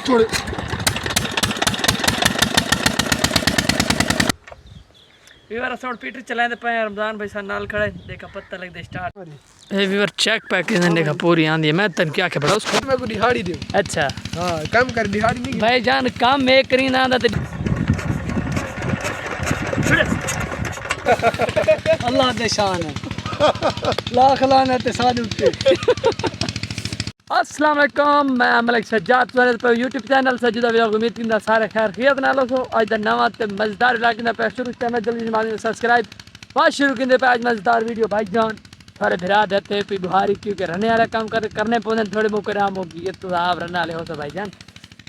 छोड़े Weaver sound Peter चलाए पे रमजान भाई सा नाल खड़े देखा पत्ता लग दे स्टार्ट ए वीवर चेक पैक ने देखा पूरी आंदी है मैं तन क्या के बड़ा उसको मैं को दिहाड़ी दे। अच्छा हां काम कर दिहाड़ी नहीं भाई जान काम मैं करी ना आंदा अल्लाह दे शान है लाख लानत है सादे उत्ते अस्सलाम वालेकुम मैं मलिक सज्जाद स्वागत पर YouTube चैनल सज्जाद व्लॉग उम्मीद करदा सारे खैर खैरियत नाल हो आज दा नवा ते मजेदार व्लॉग ना पे शुरू करना जल्दी माने सब्सक्राइब बात शुरू करने पे आज मजेदार वीडियो भाईजान सारे भिरा देते पे बुहारी क्योंकि रहने वाला काम करने पौधे थोड़े मुकराम होगी ये तो आप रहने वाले हो तो भाईजान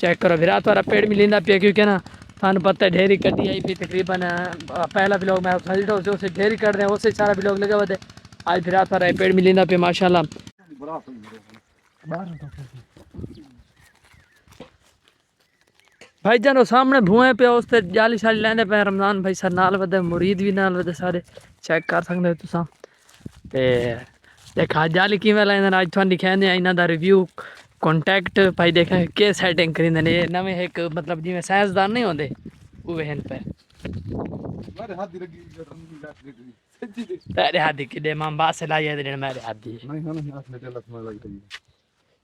चेक करो भिरा तो पेड़ में लेंदा पे क्योंकि ना थानू पता है ढेरी कटी आई थी तकरीबन पहला व्लॉग मैं समझ जो से ढेरी कर रहे हैं उससे सारा व्लॉग लगा हुआ है आज भिरा तो पेड़ में लेंदा पे माशाल्लाह भाई जान सामने भुए पे उस जाली शाली लेंदे पे रमजान भाई सर नाल वदे मुरीद भी नाल वदे सारे चेक कर सकते हो तुसा ते देखा जाली किवें लेंदे आज तुहानू दिखांदे इन्हां दा रिव्यू कॉन्टैक्ट भाई देखा के सेटिंग करिंदे ने नवे एक मतलब जिवें साइंसदान नहीं होंदे उवे हन पे मेरे हाथ दी लगी तेरे हाथ दी किदे मां बास लाया दे मेरे हाथ दी नहीं हाथ में लत में लग रही है।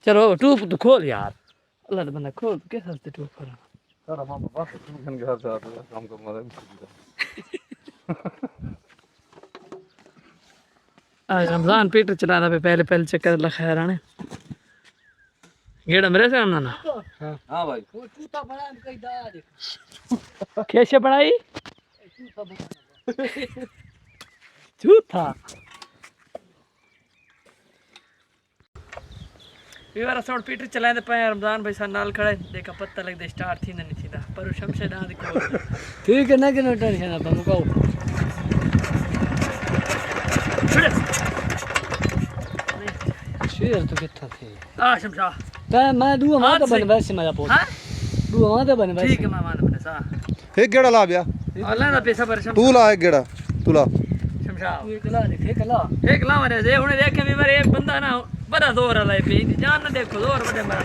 चलो टूप तो खोल यार अल्लाह बंदा खोल कैसे हंसते टूप कर सारा मामा बात सुन के घर से आता है काम को मदद आज रमजान पीटर चलाना पे पहले पहले चक्कर लखैर आने गेड़ा मेरे सामने ना हां भाई वो जूता बना कई दा देख कैसे बनाई झूठा वीवर साउंड पीटर चलाए पे रमजान भाई सा नाल खड़े देखा पत्ता लग दे स्टार्ट थी नहीं थी पर शमशेद आ देखो ठीक है ना कि नो टेंशन ना तुम को शेर तो कितना थे आ शमशा ता मैं दुआ मां तो बन वैसे मजा पो हां दुआ मां तो बन वैसे ठीक है मामा ने सा एक गेड़ा ला बिया अल्लाह ना पैसा पर तू ला एक गेड़ा तू ला शमशा तू एक ला देख एक ला एक लावरे दे हुने देखे वीवर एक बंदा ना बड़ा जोर वाला पे जान ना देखो जोर बड़े मार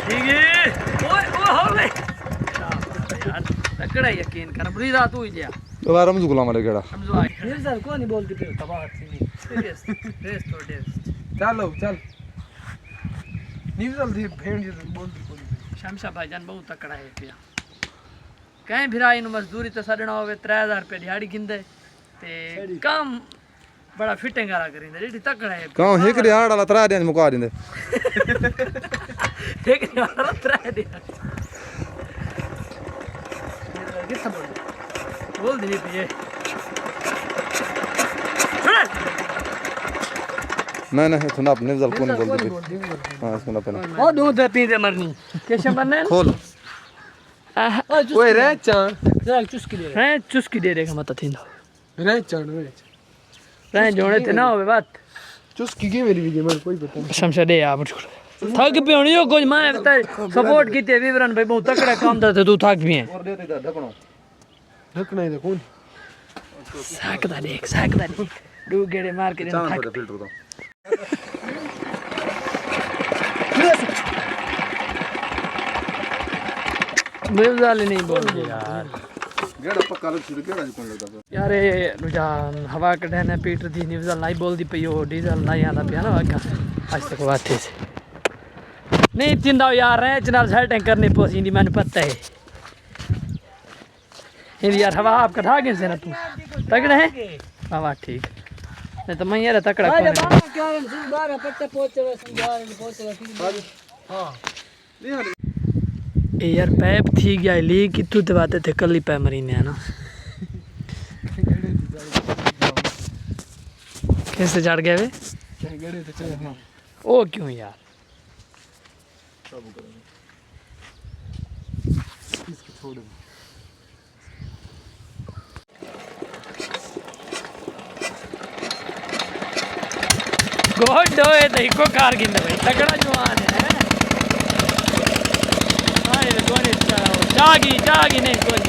ठीक है ओए ओ हो गए यार तकड़ा यकीन कर बुरी रात हुई जा तो बार हम गुलाम वाले गेड़ा समझो आई ये सर को नहीं बोलती फिर तबाह थी रेस तो रेस चलो चल न्यूज़ जल्दी भेड़ जी बोल शमशा भाईजान बहुत तकड़ा है पिया कहीं फिरा इन मजदूरी तो सड़ना होवे 3000 रुपए दिहाड़ी गिंदे ते काम बड़ा फिटिंग वाला करिंदे जेडी तकड़ा है कौन एक रिहाड़ वाला 3 दिन मुका दिंदे ठीक है यार 3 दिन कितना बोल दी पिए नहीं सुना अपने जल कौन बोल दे हां सुना पहले ओ दो दे पी दे मरनी कैसे बनने खोल ओए रे चां जरा चुस्की दे है चुस्की दे देगा मत थींदा रे चां रे रह जोड़े ते ना होवे बात चुस्की के मेरी भी मेरे कोई पता नहीं शमशा दे आ मुझको थक पे होनी हो कुछ मैं सपोर्ट की ते विवरण भाई बहुत तकड़ा काम दा तू थक भी है और दे दे ढकनो ढकना है कौन साकदा देख दो गेड़े मार के चां थक तो फिल्टर तो बेवजाली नहीं बोल यार गेड़ा पक्का लग शुरू गेड़ा कौन लगदा यार ये रुझान हवा कढ़ने पीटर दी न्यूज़ल नहीं बोलती पई हो डीजल नहीं आंदा पिया ना आगा आज तक बात थी नहीं चिंदा यार है चनाल सेटिंग करनी पोसींदी मैंने पता है ये यार हवा आप कठा के से ना तू तगड़े है हवा ठीक नहीं तो मैं यार तकड़ा अरे कौन बाबा क्या है सुन बार पत्ते पहुंचे समझा पहुंचे हां ए यार पैप थी गया लीक कितु ते बातें थे कल ही पै मरी ने है ना कैसे चढ़ गए वे गेड़े तो चले हां ओ क्यों यार इसको छोड़ दे गोड होए तो इको कार गिंदा भाई तगड़ा जवान है हाय रे कोने जागी नहीं कोई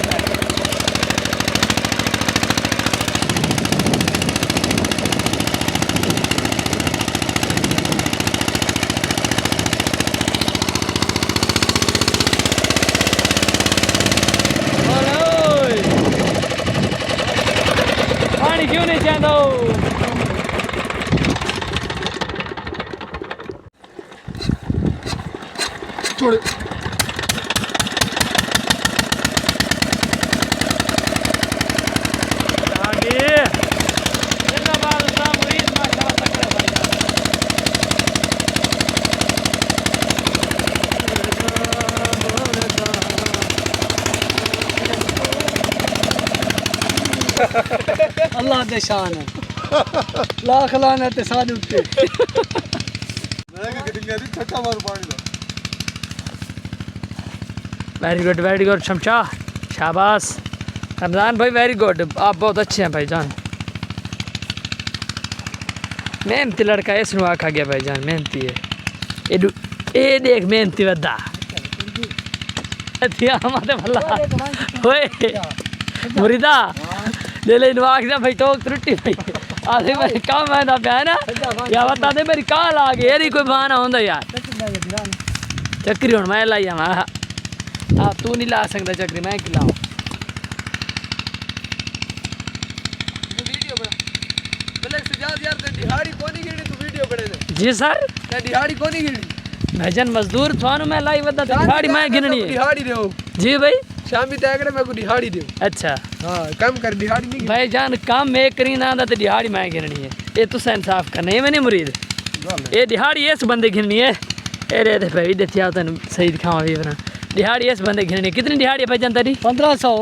पानी क्यों नहीं चाहता थोड़े अल्लाह दे शान है लाख लानत है सानू पे मैं कि गड्डी मेरी छक्का मार पानी दा वेरी गुड शमशा शाबाश रमज़ान भाई वेरी गुड आप बहुत अच्छे हैं भाईजान मेहनती लड़का है इसनु आखा गया भाईजान मेहनती है ए देख मेहनती वदा थिया हमारे भला ओए मुरीदा ले ले नवाक जा भाई टोक त्रुटि भाई आधे मेरे काम है ना प्या ना या बता दे मेरी काल आ गई एरी कोई बहाना होंदा यार चक्री हुन मैं लाई आवा आप तू नहीं ला सकता चक्री मैं खिलाऊं वीडियो बना पहले सुजात यार ते दिहाड़ी कोनी गिनी तू वीडियो बने दे जी सर ते दिहाड़ी कोनी गिनी भजन मजदूर थानू मैं लाई वदा दिहाड़ी मैं गिननी है दिहाड़ी देओ जी भाई शामी तैगड़े मैं को दिहाड़ी देओ अच्छा हां कम कर दिहाड़ी नहीं भाई जान काम मैं करी ना दा ते दिहाड़ी मैं गिननी है ये तुसा इंसाफ करना ये नहीं मुरीद ये दिहाड़ी इस बंदे गिननी है ए रे भाई देखिया तन सही दिखावा भी बना दिहाड़ी इस बंदे गिननी कितनी दिहाड़ी है भाई जान तेरी 1500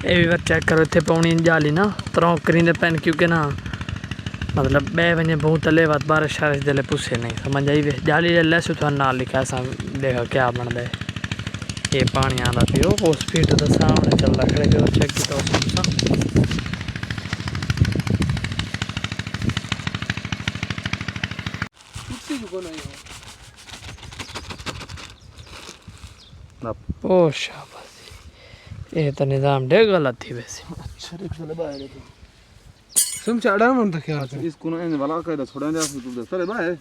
ये भी चेक करो इतने पौनी जाली ना तरह करी पैन क्योंकि ना मतलब बे वजे बहुत तले बात बारिश शारिश दिले पुसे नहीं समझ आई वे जाली लैसू थोड़ा नाल लिखा ऐसा देखा क्या बनता है ये पानी आंदा पियो वो स्पीड तो सामने चल रहा खड़े करो चेक की तो किसी को नहीं ओ शाबाश ये तो निजाम डे गलत थी वैसे शरीफ चले बाहर तुम चढ़ा मन तक क्या इसको ना इन वाला का छोड़ा जा तू दे चले बाय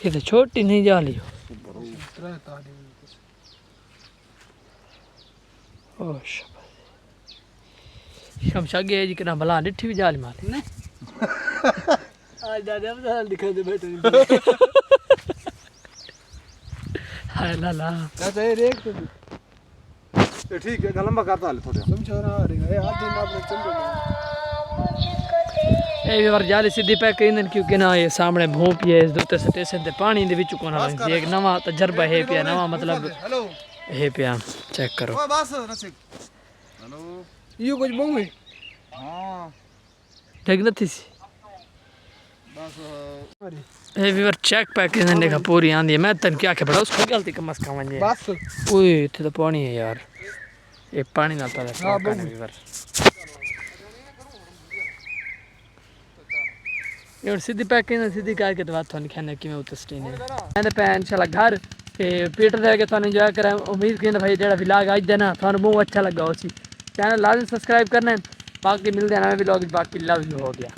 ये तो छोटी नहीं जाली ओ शाबाश शमशा गेज किना भला डिठी भी जाली मारी नहीं आज दादा बता दिखा दे बैठे हाय ला ला चाचा ये रेक तो ये ठीक है लंबा करता ले थोड़ा समझो ना रे ये आज दिन आपने चंद्र ए बार जाली सीधी पैक करिंदन क्योंकि ना ये सामने भूप ये इस दूते स्टेशन ते पानी दे विच कोना एक नवा तजर्बा है पिया नवा मतलब हेलो है पिया चेक करो ओ बस रसिक हेलो ये कुछ बोंगे हां ठीक नथी सी बस ए वीवर चेक पैक करिंदन देखा पूरी आंदी मैं तन क्या के बड़ा उसको गलती कमस का वजे बस ओए इथे तो पानी है यार ये पानी ना पता हां वीवर ये सीधी पैक करिंदन सीधी करके तो बात थोनी खाने की मैं उतस्टी ने मैंने पैन चला घर ते पीटर दे के थाने एंजॉय करें उम्मीद करना भाई जेड़ा व्लॉग आज देना थाने बहुत अच्छा लगा उसी चैनल लाजमी सब्सक्राइब करना बाकी मिलते हैं नए व्लॉग बाकी लव यू हो गया।